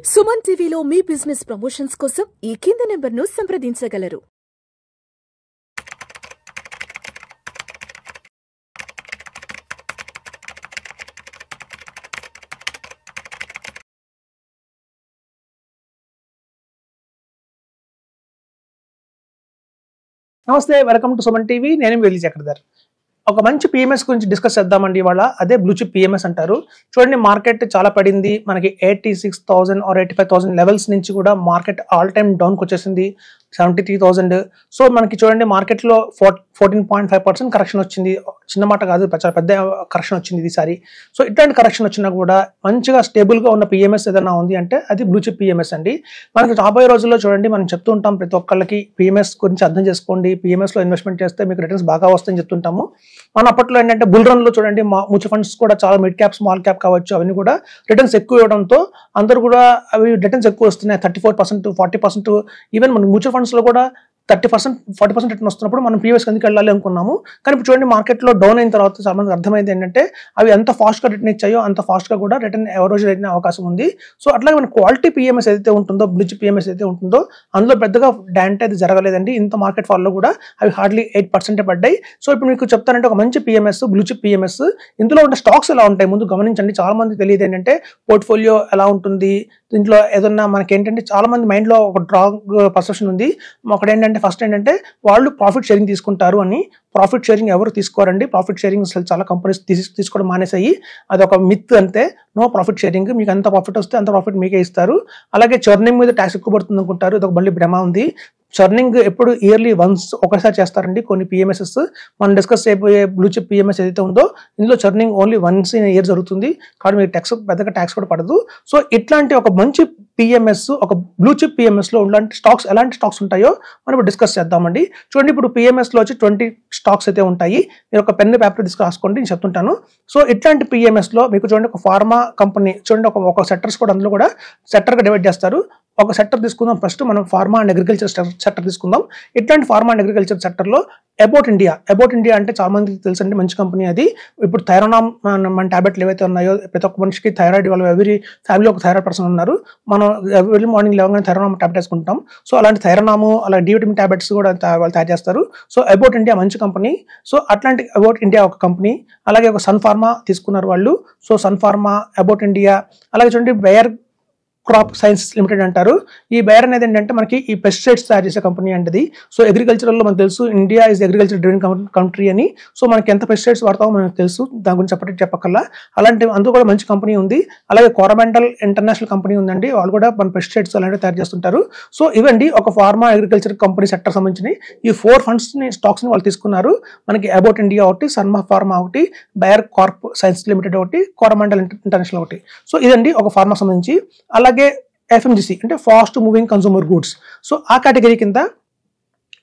సుమన్ టీవీలో మీ business promotions కోసం ఈ కింది నెంబర్ను సంప్రదించగలరు. నమస్తే, వెల్కమ్ టు సుమన్ టీవీ. నేను వెల్లి చక్రధర్. ఒక మంచి పిఎంఎస్ గురించి డిస్కస్ చేద్దామండి ఇవాళ. అదే బ్లూ చిప్ పిఎంఎస్ అంటారు. చూడండి, మార్కెట్ చాలా పడింది. మనకి 86,000 ఆర్ 85,000 లెవెల్స్ నుంచి కూడా మార్కెట్ ఆల్ టైమ్ డౌన్కి వచ్చేసింది 73,000. సో మనకి చూడండి, మార్కెట్లో 14.5% కరెక్షన్ వచ్చింది. చిన్న మాట కాదు, చాలా పెద్ద కరెక్షన్ వచ్చింది ఈసారి. సో ఇట్లాంటి కరెక్షన్ వచ్చినా కూడా మంచిగా స్టేబుల్గా ఉన్న పిఎంఎస్ ఏదైనా ఉంది అంటే అది బ్లూ చిప్ పిఎంఎస్ అండి. మనకి రాబోయే రోజుల్లో చూడండి, మనం చెప్తూ ఉంటాం ప్రతి ఒక్కళ్ళకి పిఎంఎస్ గురించి అర్థం చేసుకోండి, పిఎంఎస్లో ఇన్వెస్ట్మెంట్ చేస్తే మీకు రిటర్న్స్ బాగా వస్తాయని చెప్తుంటాము. మన అప్పట్లో ఏంటంటే బుల్ రన్లో చూడండి, మ్యూచువల్ ఫండ్స్ కూడా చాలా మిడ్ క్యాప్, స్మాల్ క్యాప్ కావచ్చు, అవన్నీ కూడా రిటర్న్స్ ఎక్కువ ఇవ్వడంతో అందరూ కూడా అవి రిటర్న్స్ ఎక్కువ వస్తున్నాయి. 34%, 40%. ఈవెన్ మన మ్యూచువల్ ఫండ్స్లో కూడా 30%, 40% రిటర్న్ వస్తున్నప్పుడు మనం పిఎంఎస్ ఎందుకు వెళ్ళాలి అనుకున్నాము. కానీ ఇప్పుడు చూడండి, మార్కెట్లో డౌన్ అయిన తర్వాత చాలా మందికి అర్థమైంది ఏంటంటే అవి ఎంత ఫాస్ట్గా రిటర్న్ ఇచ్చాయో అంత ఫాస్ట్గా కూడా రిటర్న్ ఎవరోజు అయిన అవకాశం ఉంది. సో అట్లాగే మన క్వాలిటీ పిఎంఎస్ ఏదైతే ఉంటుందో, బ్లూ చిప్ పిఎంఎస్ ఏదైతే ఉంటుందో అందులో పెద్దగా డాంట్ అయితే జరగలేదండి. ఇంత మార్కెట్ ఫాల్లో కూడా అవి హార్డ్లీ 8% పడ్డాయి. సో ఇప్పుడు మీకు చెప్తానంటే ఒక మంచి పిఎంఎస్, బ్లూ చిప్ పిఎంఎస్. ఇందులో ఉన్న స్టాక్స్ ఎలా ఉంటాయి ముందు గమనించండి. చాలా మంది తెలియదు ఏంటంటే పోర్ట్ఫోలియో ఎలా ఉంటుంది, దీంట్లో ఏదన్నా మనకి ఏంటంటే చాలా మంది మైండ్లో ఒక రాంగ్ పర్సెప్షన్ ఉంది. ఒకటేంటంటే ఫస్ట్ ఏంటంటే వాళ్ళు ప్రాఫిట్ షేరింగ్ తీసుకుంటారు అని. ప్రాఫిట్ షేరింగ్ ఎవరు తీసుకోరండి. ప్రాఫిట్ షేరింగ్ అసలు చాలా కంపెనీస్ తీసుకోవడం మానేసాయి. అది ఒక మిత్ అంతే. No profit sharing. మీకు ఎంత ప్రాఫిట్ వస్తే అంత ప్రాఫిట్ మీకే ఇస్తారు. అలాగే చర్నింగ్ మీద ట్యాక్స్ ఎక్కువ పడుతుంది అనుకుంటారు. ఇది ఒక మళ్ళీ భ్రమ ఉంది. చర్నింగ్ ఎప్పుడు ఇయర్లీ వన్స్ ఒకసారి చేస్తారండి కొన్ని పిఎంఎస్ఎస్. మనం డిస్కస్ చేయబోయే బ్లూ చిప్ పిఎంఎస్ ఏదైతే ఉందో ఇందులో churning only once in year జరుగుతుంది. కాబట్టి మీకు పెద్దగా ట్యాక్స్ కూడా పడదు. సో ఇట్లాంటి ఒక మంచి పిఎంఎస్, ఒక బ్లూ చిప్ పిఎంఎస్లో ఇలాంటి స్టాక్స్, ఎలాంటి స్టాక్స్ ఉంటాయో మనం ఇప్పుడు డిస్కస్ చేద్దామండి. చూడండి, ఇప్పుడు పిఎంఎస్లో వచ్చి 20 స్టాక్స్ అయితే ఉంటాయి. మీరు ఒక పెన్ పేపర్ తీసుకు రాసుకోండి, నేను చెప్తుంటాను. సో ఇట్లాంటి పిఎంఎస్లో మీకు చూడండి, ఒక ఫార్మా కంపెనీ చూడండి, ఒక సెక్టర్స్ కూడా అందులో కూడా సెక్టర్గా డివైడ్ చేస్తారు. ఒక సెక్టర్ తీసుకుందాం. ఫస్ట్ మనం ఫార్మా అండ్ అగ్రికల్చర్ సెక్టర్ తీసుకుందాం. ఇట్లాంటి ఫార్మా అండ్ అగ్రికల్చర్ సెక్టర్లో అబౌట్ ఇండియా అంటే చాలా మందికి తెలుసండి, మంచి కంపెనీ అది. ఇప్పుడు థైరానామ్ మన టాబ్లెట్లు ఏవైతే ఉన్నాయో, ప్రతి ఒక్క మనిషికి థైరాయిడ్, వాళ్ళు ఎవరి ఫ్యామిలీ ఒక థైరాయిడ్ పర్సన్ ఉన్నారు. మనం ఎవ్రీ మార్నింగ్ లేవగానే థైరానామ్ టాబ్లెట్ వేసుకుంటాం. సో అలాంటి థైరానాము, అలా డి విటమిన్ టాబ్లెట్స్ కూడా వాళ్ళు తయారు చేస్తారు. సో అబౌట్ ఇండియా మంచి కంపెనీ. సో అట్లాంటి అబౌట్ ఇండియా ఒక కంపెనీ. అలాగే ఒక సన్ ఫార్మా తీసుకున్నారు వాళ్ళు. So Sun Pharma, about India. అలాగే చూడండి, బయర్ క్రాప్ సైన్స్ లిమిటెడ్ అంటారు. ఈ బయర్ అనేది ఏంటంటే మనకి ఈ పెస్టిసైడ్స్ తయారు చేసే కంపెనీ అంటది. సో అగ్రికల్చర్లో మనకు తెలుసు, India is agriculture driven country అని. సో మనకి ఎంత పెస్టిసైడ్స్ వాడతామో మనకు తెలుసు, దాని గురించి చెప్పక్కర్లా. అలాంటి అందులో కూడా మంచి కంపెనీ ఉంది. అలాగే కోరమండల్ ఇంటర్నేషనల్ కంపెనీ ఉందండి. వాళ్ళు కూడా మన పెస్టిసైడ్స్ అలాంటివి తయారు చేస్తుంటారు. సో ఇవండి ఒక ఫార్మా అగ్రికల్చర్ కంపెనీ సెక్టర్ సంబంధించి ఈ 4 ఫండ్స్ని, స్టాక్స్ని వాళ్ళు తీసుకున్నారు. మనకి అబౌట్ ఇండియా ఒకటి, సన్ ఫార్మా ఒకటి, బయర్ కార్ప్ సైన్స్ లిమిటెడ్ ఒకటి, కోరమండల్ ఇంటర్నేషనల్ ఒకటి. సో ఇదండి ఒక ఫార్మా సంబంధించి. అలాగే ఎఫ్ఎంజిసి అంటే fast moving consumer goods. So ఆ కేటగిరీ కింద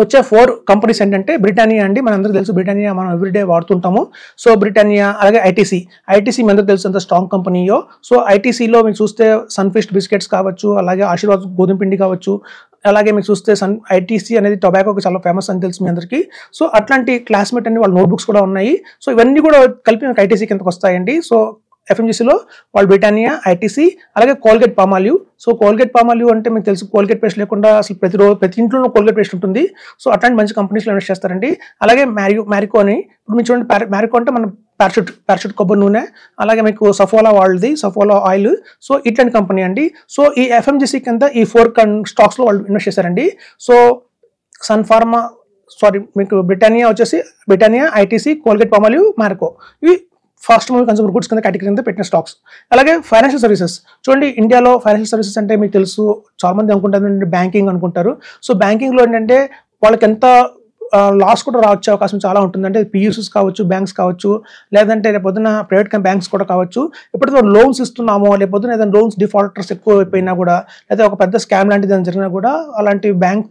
వచ్చే 4 కంపెనీస్ ఏంటంటే బ్రిటానియా అండి. మనందరికీ తెలుసు, బ్రిటానియా మనం ఎవ్రీడే వాడుతుంటాము. సో బ్రిటానియా, అలాగే ఐటీసీ మనందరికీ తెలుసు ఎంత స్ట్రాంగ్ కంపెనీయో. సో ఐటీసీలో మీకు చూస్తే సన్ఫిస్ట్ బిస్కెట్స్ కావచ్చు, అలాగే ఆశీర్వాద్ గోధుమ పిండి కావచ్చు. అలాగే మీకు చూస్తే ఐటీసీ అనేది టొబాకోకి చాలా ఫేమస్ అని తెలుసు మీ అందరికీ. సో అట్లాంటి క్లాస్మేట్ అని వాళ్ళ నోట్బుక్స్ కూడా ఉన్నాయి. సో ఇవన్నీ కూడా కలిపి మనకు ఐటీసీ కిందకి వస్తాయండి. సో ఎఫ్ఎంజిసిలో వాళ్ళు బ్రిటానియా, ఐటీసీ, అలాగే Colgate Palmolive. So Colgate Palmolive అంటే మీకు తెలుసు, కోల్గేట్ పేస్ట్ లేకుండా అసలు ప్రతి ఇంట్లోనూ కోల్గేట్ పేస్ట్ ఉంటుంది. సో అట్లాంటి మంచి కంపెనీస్లో ఇన్వెస్ట్ చేస్తారండి. అలాగే మ్యారికో అని. ఇప్పుడు మీరు చూడండి, మ్యారికో అంటే మన పారాషూట్ కొబ్బరి నూనె. అలాగే మీకు సఫోలా వాళ్ళది, సఫోలా ఆయిల్. సో ఇట్లాంటి కంపెనీ అండి. సో ఈ ఎఫ్ఎంజిసి కింద ఈ 4 స్టాక్స్లో వాళ్ళు ఇన్వెస్ట్ చేశారండి. సో సన్ ఫార్మా, మీకు Britannia, ITC, Colgate Palmolive, Marico, ఇవి ఫాస్ట్ మూవింగ్ కన్సూమర్ గుడ్స్ కింద కేటగిరీ కింద పెట్టిన స్టాక్స్. అలాగే ఫైనాన్షియల్ సర్వీసెస్. చూడండి, ఇండియాలో ఫైనాన్షియల్ సర్వీసెస్ అంటే మీకు తెలుసు, చాలా మంది అనుకుంటారు బ్యాంకింగ్ అనుకుంటారు. సో బ్యాంకింగ్లో ఏంటంటే వాళ్ళకి ఎంత లాస్ కూడా రావచ్చే అవకాశం చాలా ఉంటుంది. అంటే పియూసీస్ కావచ్చు, బ్యాంక్స్ కావచ్చు, లేదంటే రేపొద్దున ప్రైవేట్ బ్యాంక్స్ కూడా కావచ్చు. ఎప్పుడైతే లోన్స్ ఇస్తున్నామో, లేకపోతే ఏదైనా లోన్స్ డిఫాల్టర్స్ ఎక్కువ అయిపోయినా కూడా, లేదా ఒక పెద్ద స్కామ్ లాంటిది జరిగినా కూడా అలాంటి బ్యాంక్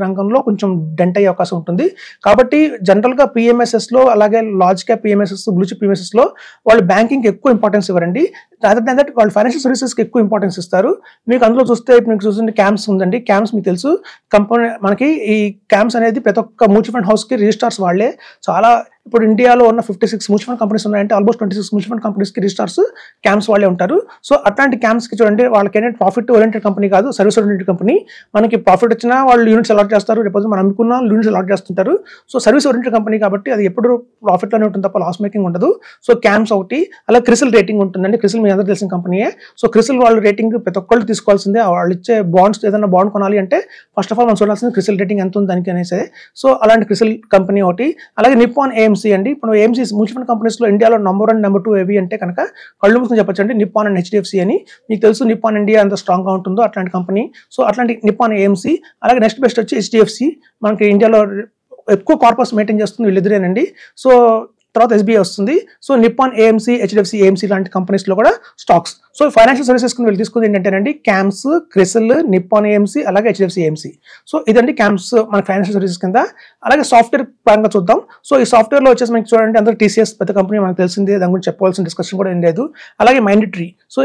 రంగంలో కొంచెం డెంట్ అయ్యే అవకాశం ఉంటుంది. కాబట్టి జనరల్గా పిఎంఎస్ఎస్లో, అలాగే లార్జ్ క్యాప్ పిఎంఎస్ఎస్, బ్లూ చిప్ పిఎంఎస్ఎస్లో వాళ్ళు బ్యాంకింగ్కి ఎక్కువ ఇంపార్టెన్స్ ఇవ్వరండి. అదర్ దాన్ దట్ వాళ్ళు ఫైనాన్షియల్ సర్వీసెస్కి ఎక్కువ ఇంపార్టెన్స్ ఇస్తారు. మీకు అందులో చూస్తే మీకు చూస్తుంటే క్యాంప్స్ ఉందండి. క్యాంప్స్ మీకు తెలుసు, కంపెనీ మనకి ఈ క్యాంప్స్ అనేది ప్రతి ఒక్క మ్యూచువల్ ఫండ్ హౌస్కి రిజిస్ట్రార్స్ వాళ్ళే. చాలా ఇప్పుడు ఇండియాలో ఉన్న 56 మ్యూచువల్ ఫండ్ కంపెనీస్ ఉన్నాయంటే ఆల్మోస్ట్ 26 మ్యూచువల్ ఫండ్ కంపెనీస్కి రిజిస్ట్రార్స్ క్యాంప్స్ వాళ్ళే ఉంటారు. సో అట్లాంటి క్యాంప్స్కి చూడండి, వాళ్ళకి ఏంటంటే ప్రాఫిట్ ఓరియంటెడ్ కంపెనీ కాదు, సర్వీస్ ఓరియంటెడ్ కంపెనీ. మనకి ప్రాఫిట్ వచ్చినా వాళ్ళు యూనిట్స్ అలాట్ చేస్తారు, లేకపోతే మనం అమ్ముకున్న యూనిట్స్ అలాట్ చేస్తుంటారు. సో సర్వీస్ ఓరియంటెడ్ కంపెనీ కాబట్టి అది ఎప్పుడు ప్రాఫిట్లోనే ఉంటుంది తప్ప లాస్ మేకింగ్ ఉండదు. సో క్యాంప్స్ ఒకటి, అలా క్రిసిల్ రేటింగ్ ఉంటుందండి. క్రిసిల్ మీ అందరూ తెలిసిన కంపెనీయే. సో క్రిసిల్ వాళ్ళ రేటింగ్ ప్రతి ఒక్కళ్ళు తీసుకోవాల్సిందే. వాళ్ళు ఇచ్చే బాండ్స్, ఏదైనా బాండ్ కొనాలి అంటే ఫస్ట్ ఆఫ్ ఆల్ మనం చూడాల్సింది క్రిసిల్ రేటింగ్ ఎంత ఉంది దానికి అనేసి. సో అలాంటి క్రిసిల్ కంపెనీ ఒకటి. అలాగే నిప్పాన్ ఏఎంసీ అండి. ఇప్పుడు ఏఎంసీ మ్యూచువల్ ఫండ్ కంపెనీస్లో ఇండియాలో నెంబర్ 1 నెంబర్ 2 ఏవి అంటే కనుక కళ్ళు మూసుకొని చెప్పొచ్చు అండి, నిప్పాన్ అండ్ హెచ్డిఎఫ్సి అని. మీకు తెలుసు నిప్పాన్ ఇండియా ఎంత స్ట్రాంగ్గా ఉంటుందో అట్లాంటి కంపెనీ. సో అట్లాంటి నిప్పాన్ ఏఎంసీ. అలాగే నెక్స్ట్ బెస్ట్ వచ్చి హెచ్డిఎఫ్సి. మనకి ఇండియాలో ఎక్కువ కార్పస్ మెయింటైన్ చేస్తుంది వీళ్ళిద్దరేనండి. సో తర్వాత ఎస్బీఐ వస్తుంది. So Nippon AMC, HDFC AMC లాంటి కంపెనీస్లో కూడా స్టాక్స్. సో ఫైనాన్షియల్ సర్వీసెస్ కింద వీళ్ళు తీసుకుంది ఏంటంటేనండి క్యాంప్స్, క్రిసిల్, నిప్పాన్ ఏఎంసీ, అలాగే హెచ్డిఎఫ్సి ఏఎంసీ. సో ఇదండి క్యాంప్స్ మన ఫైనాన్షియల్ సర్వీసెస్ కింద. అలాగే సాఫ్ట్వేర్ పరంగా చూద్దాం. సో ఈ సాఫ్ట్వేర్లో వచ్చేసి మనకి చూడండి, అందరూ టీసీఎస్ పెద్ద కంపెనీ మనకు తెలిసిందే, దాని గురించి చెప్పవలసిన డిస్కషన్ కూడా ఏం లేదు. అలాగే మైండ్ట్రీ. సో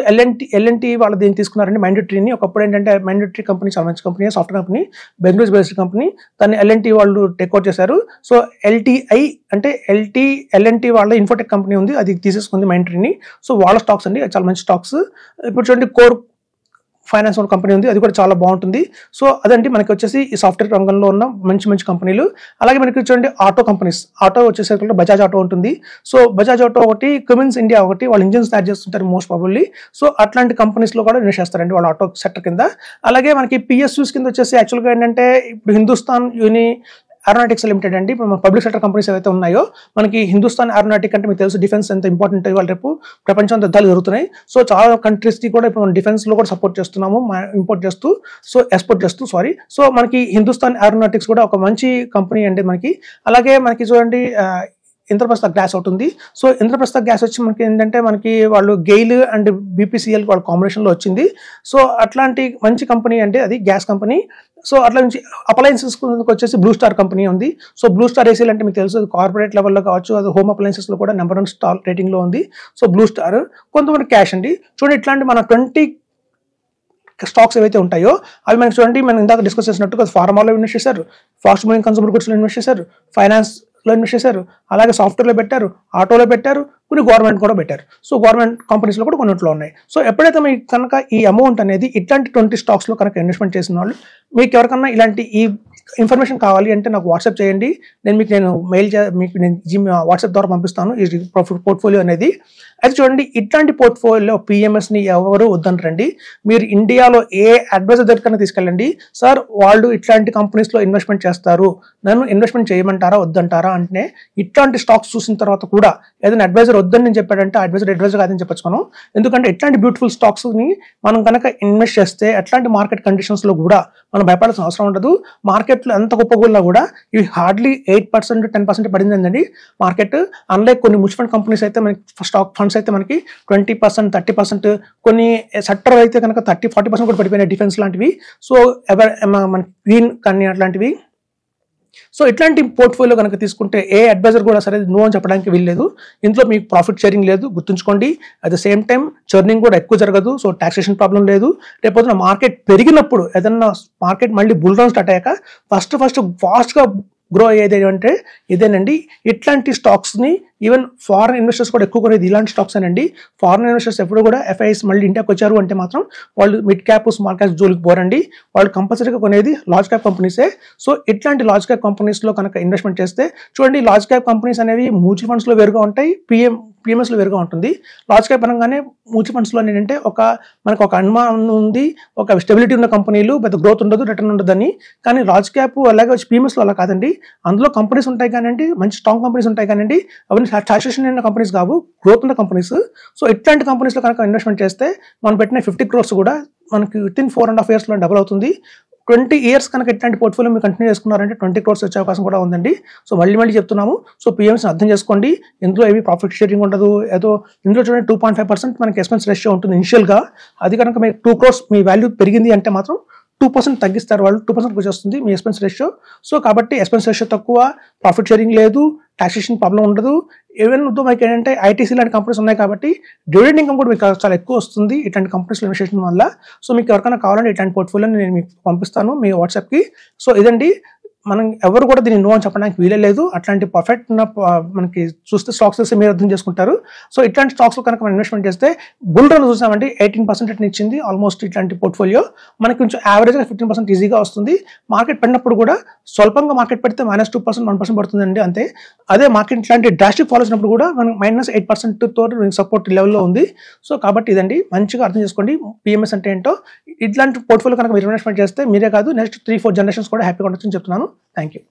ఎల్ఎన్టీ వాళ్ళు దీన్ని తీసుకున్నారండి మైండ్ట్రీని. ఒకప్పుడు ఏంటంటే మైండ్ట్రీ కంపెనీ చాలా మంచి company, software company, Bengaluru based company. దాన్ని ఎల్ఎన్టీ వాళ్ళు టేక్అవుట్ చేశారు. సో ఎల్టీఐ అంటే ఎల్ఎన్టీ వాళ్ళ ఇన్ఫోటెక్ కంపెనీ ఉంది, అది తీసేసుకుంది మైండ్ట్రీని. సో వాళ్ళ స్టాక్స్ అండి, చాలా మంచి స్టాక్స్. ఇప్పుడు చూడండి కోర్ ఫైనాన్స్ కంపెనీ ఉంది, అది కూడా చాలా బాగుంటుంది. సో అదండి మనకి వచ్చేసి ఈ సాఫ్ట్వేర్ రంగంలో ఉన్న మంచి మంచి కంపెనీలు. అలాగే మనకి చూడండి ఆటో కంపెనీస్. ఆటో వచ్చేసరికి బజాజ్ ఆటో ఉంటుంది. సో బజాజ్ ఆటో ఒకటి, క్యూమిన్స్ ఇండియా ఒకటి, వాళ్ళు ఇంజిన్స్ తయారు చేస్తుంటారు మోస్ట్ ప్రాబబ్లీ. సో అట్లాంటి కంపెనీస్లో కూడా ఇన్వెస్ట్ చేస్తారండి వాళ్ళ ఆటో సెక్టర్ కింద. అలాగే మనకి పిఎస్యూస్ కింద వచ్చేసి యాక్చువల్గా ఏంటంటే ఇప్పుడు హిందుస్థాన్ ఏరోనాటిక్స్ లిమిటెడ్ అండి. ఇప్పుడు మన పబ్లిక్ సెక్టర్ కంపెనీస్ ఏవైతే ఉన్నాయో, మనకి హిందుస్థాన్ ఏరోనాటిక్ అంటే మీకు తెలుసు డిఫెన్స్ ఎంత ఇంపార్టెంట్ ఇవాళ రేపు ప్రపంచంలో యుద్ధాలు జరుగుతున్నాయి. సో చాలా కంట్రీస్కి కూడా ఇప్పుడు మనం డిఫెన్స్లో కూడా సపోర్ట్ చేస్తున్నాము, ఎక్స్పోర్ట్ చేస్తూ. సో మనకి హిందుస్థాన్ ఏరోనాటిక్స్ కూడా ఒక మంచి కంపెనీ అండి మనకి. అలాగే మనకి చూడండి ఇంద్రప్రస్థ గ్యాస్ ఒకటి ఉంది. సో ఇంద్రప్రస్థ గ్యాస్ వచ్చి మనకి ఏంటంటే మనకి వాళ్ళు గెయిల్ అండ్ బీపీసీఎల్ వాళ్ళ కాంబినేషన్లో వచ్చింది. సో అట్లాంటి మంచి కంపెనీ అంటే అది గ్యాస్ కంపెనీ. సో అట్లా నుంచి అప్లయన్సెస్ వచ్చేసి బ్లూ స్టార్ కంపెనీ ఉంది. సో బ్లూ స్టార్ ఏసీలు అంటే మీకు తెలుసు కార్పొరేట్ లెవెల్లో కావచ్చు, అది హోమ్ అప్లయన్సెస్లో కూడా నెంబర్ 1 స్టార్ రేటింగ్లో ఉంది. So blue star. కొంతమంది క్యాష్ అండి. చూడండి ఇట్లాంటి మన 20 స్టాక్స్ ఏవైతే ఉంటాయో అవి మనకి చూడండి, మనం ఇందాక డిస్కస్ చేసినట్టుగా ఫార్మాలో ఇన్వెస్ట్ చేశారు, ఫాస్ట్ మూవింగ్ కన్సూమర్ గుడ్స్లో ఇన్వెస్ట్ చేశారు, ఫైనాన్స్లో ఇన్వెస్ట్ చేశారు, అలాగే సాఫ్ట్వేర్లో పెట్టారు, ఆటోలో పెట్టారు, కొన్ని గవర్నమెంట్ కూడా పెట్టారు. సో గవర్నమెంట్ కంపెనీస్లో కూడా కొన్నింటిలో ఉన్నాయి. సో ఎప్పుడైతే మీకు కనుక ఈ అమౌంట్ అనేది ఇట్లాంటి 20 స్టాక్స్లో కనుక ఇన్వెస్ట్మెంట్ చేసిన వాళ్ళు, మీకు ఎవరికన్నా ఇలాంటి ఈ ఇన్ఫర్మేషన్ కావాలి అంటే నాకు వాట్సాప్ చేయండి. నేను వాట్సాప్ ద్వారా పంపిస్తాను ఈ పోర్ట్ఫోలియో అనేది. అయితే చూడండి ఇట్లాంటి పోర్ట్ఫోలియో పిఎంఎస్ని ఎవరు వద్దంటారండి. మీరు ఇండియాలో ఏ అడ్వైజర్ దగ్గర తీసుకెళ్ళండి, సార్ వాళ్ళు ఇట్లాంటి కంపెనీస్లో ఇన్వెస్ట్మెంట్ చేస్తారు, నన్ను ఇన్వెస్ట్మెంట్ చేయమంటారా వద్దంటారా అంటే, ఇట్లాంటి స్టాక్స్ చూసిన తర్వాత కూడా ఏదైనా అడ్వైజర్ వద్దని నేను చెప్పాడంటే అడ్వైజర్ కాదని చెప్పచ్చు మనం. ఎందుకంటే ఇట్లాంటి బ్యూటిఫుల్ స్టాక్స్ని మనం కనుక ఇన్వెస్ట్ చేస్తే అట్లాంటి మార్కెట్ కండిషన్స్లో కూడా మనం భయపడాల్సిన అవసరం ఉండదు. మార్కెట్లో ఎంత గొప్పగున్నా కూడా ఇవి హార్డ్లీ 8% 10% పడిందండి మార్కెట్. అన్లైక్ కొన్ని మ్యూచువల్ ఫండ్ కంపెనీస్ అయితే మనకి స్టాక్ ఫండ్స్ అయితే మనకి 20% 30%, కొన్ని సెక్టర్ అయితే కనుక 30-40% కూడా పడిపోయినాయి, డిఫెన్స్ లాంటివి. సో మన గ్రీన్ కానీ అట్లాంటివి. సో ఇట్లాంటి పోర్ట్ఫోలియో కనుక తీసుకుంటే ఏ అడ్వైజర్ కూడా సరే నో అని చెప్పడానికి వీల్లేదు. ఇందులో మీకు ప్రాఫిట్ షేరింగ్ లేదు, గుర్తుంచుకోండి. At the same time churning కూడా ఎక్కువ జరగదు. సో టాక్సేషన్ ప్రాబ్లం లేదు. రేపొద్దున మార్కెట్ పెరిగినప్పుడు ఏదన్నా మార్కెట్ మళ్ళీ బుల్ రన్ స్టార్ట్ అయ్యాక ఫస్ట్ ఫాస్ట్గా గ్రో అయ్యేది అంటే ఇదేనండి. ఇట్లాంటి స్టాక్స్ని ఈవెన్ ఫారెన్ ఇన్వెస్టర్స్ కూడా ఎక్కువ కొనేది ఇలాంటి స్టాక్స్ అనండి. ఫారెన్ ఇన్వెస్టర్స్ ఎప్పుడు కూడా ఎఫ్ఐఎస్ మళ్ళీ ఇండియాకి వచ్చారు అంటే మాత్రం వాళ్ళు మిడ్ క్యాప్ స్మాల్ క్యాప్ జోలికి పోరండి. వాళ్ళు కంపల్సరీగా కొనేది లార్జ్ క్యాప్ కంపెనీసే. సో ఇట్లాంటి లార్జ్ క్యాప్ కంపెనీస్లో కనుక ఇన్వెస్ట్మెంట్ చేస్తే చూడండి, లార్జ్ క్యాప్ కంపెనీస్ అనేవి మ్యూచువల్ ఫండ్స్లో వేరుగా ఉంటాయి, పిఎంఎస్లో వేరుగా ఉంటుంది. లార్జ్ క్యాప్ అనగానే మ్యూచువల్ ఫండ్స్లో ఏంటంటే మనకు ఒక అనుమానం ఉంది, ఒక స్టెబిలిటీ ఉన్న కంపెనీలు, పెద్ద గ్రోత్ ఉండదు, రిటర్న్ ఉండదని. కానీ లార్జ్ క్యాప్ అలాగే పిఎంఎస్లో అలా కాదండి. అందులో కంపెనీస్ ఉంటాయి కానివ్వండి, మంచి స్ట్రాంగ్ కంపెనీస్ ఉంటాయి కానివ్వండి, అవన్నీ టాక్సేషన్ అయిన కంపెనీస్ కావు, గ్రోత్ ఉన్న కంపెనీస్. సో ఇట్లాంటి కంపెనీస్లో కనుక ఇన్వెస్ట్మెంట్ చేస్తే మనం పెట్టిన 50 crores కూడా మనకి వితిన్ 4.5 yearsలో డబుల్ అవుతుంది. 20 years కనుక ఇట్లాంటి పోర్ట్ఫోలియో మీరు కంటిన్యూ చేసుకున్నారంటే 20 crores వచ్చే అవకాశం కూడా ఉందండి. సో మళ్ళీ చెప్తున్నాము. సో పిఎంఎస్ని అర్థం చేసుకోండి. ఇందులో ఏవి ప్రాఫిట్ షేరింగ్ ఉండదు. ఇందులో చూడండి 2.5% మనకి ఎక్స్పెన్స్ రేషియో ఉంటుంది ఇనిషియల్గా. అది కనుక మీకు 2 crores మీ వాల్యూ పెరిగింది అంటే మాత్రం 2% తగ్గిస్తారు వాళ్ళు, 2% వచ్చేస్తుంది మీ ఎక్స్పెన్స్ రేషియో. సో కాబట్టి ఎక్స్పెన్స్ రేషియో తక్కువ, ప్రాఫిట్ షేరింగ్ లేదు, టాక్సేషన్ ప్రాబ్లం ఉండదు. ఈవెన్ మీకు ఏంటంటే ఐటీసీ లాంటి కంపెనీస్ ఉన్నాయి కాబట్టి డివిడెండ్ ఇన్కమ్ కూడా మీకు చాలా ఎక్కువ వస్తుంది ఇట్లాంటి కంపెనీస్లో ఇన్వెస్ట్ చేయడం వల్ల. సో మీకు ఎవరికైనా కావాలంటే ఇట్లాంటి పోర్ట్ఫోలియోని నేను మీకు పంపిస్తాను మీ వాట్సాప్కి. సో ఇదండి మనం ఎవరు కూడా దీన్ని నో అని చెప్పడానికి వీలే లేదు. అట్లాంటి పర్ఫెక్ట్ ఉన్న మనకి చూస్తే స్టాక్స్ వస్తే మీరు అర్థం చేసుకుంటారు. సో ఇట్లాంటి స్టాక్స్లో కనుక మనం ఇన్వెస్ట్మెంట్ చేస్తే బుల్ రన్ చూసామంటే 18% రిటర్న్ ఇచ్చింది ఆల్మోస్ట్ ఇట్లాంటి పోర్ట్ఫోలియో. మనకి కొంచెం యావరేజ్గా 15% ఈజీగా వస్తుంది. మార్కెట్ పడినప్పుడు కూడా స్వల్పంగా మార్కెట్ పెడితే -2% 1% పడుతుందండి అంతే. అదే మార్కెట్ ఇట్లాంటి డ్రాస్టిక్ ఫాల్ వచ్చినప్పుడు కూడా మనకి -8% తో సపోర్ట్ లెవెల్లో ఉంది. సో కాబట్టి ఇదండి మంచిగా అర్థం చేసుకోండి పిఎంఎస్ అంటే ఏంటో. ఇట్లాంటి పోర్ట్ఫోలియో కనుక మీరు ఇన్వెస్ట్మెంట్ చేస్తే మీరే కాదు నెక్స్ట్ 3-4 జనరేషన్స్ కూడా హ్యాపీగా ఉండొచ్చని చెప్తున్నాను. Thank you.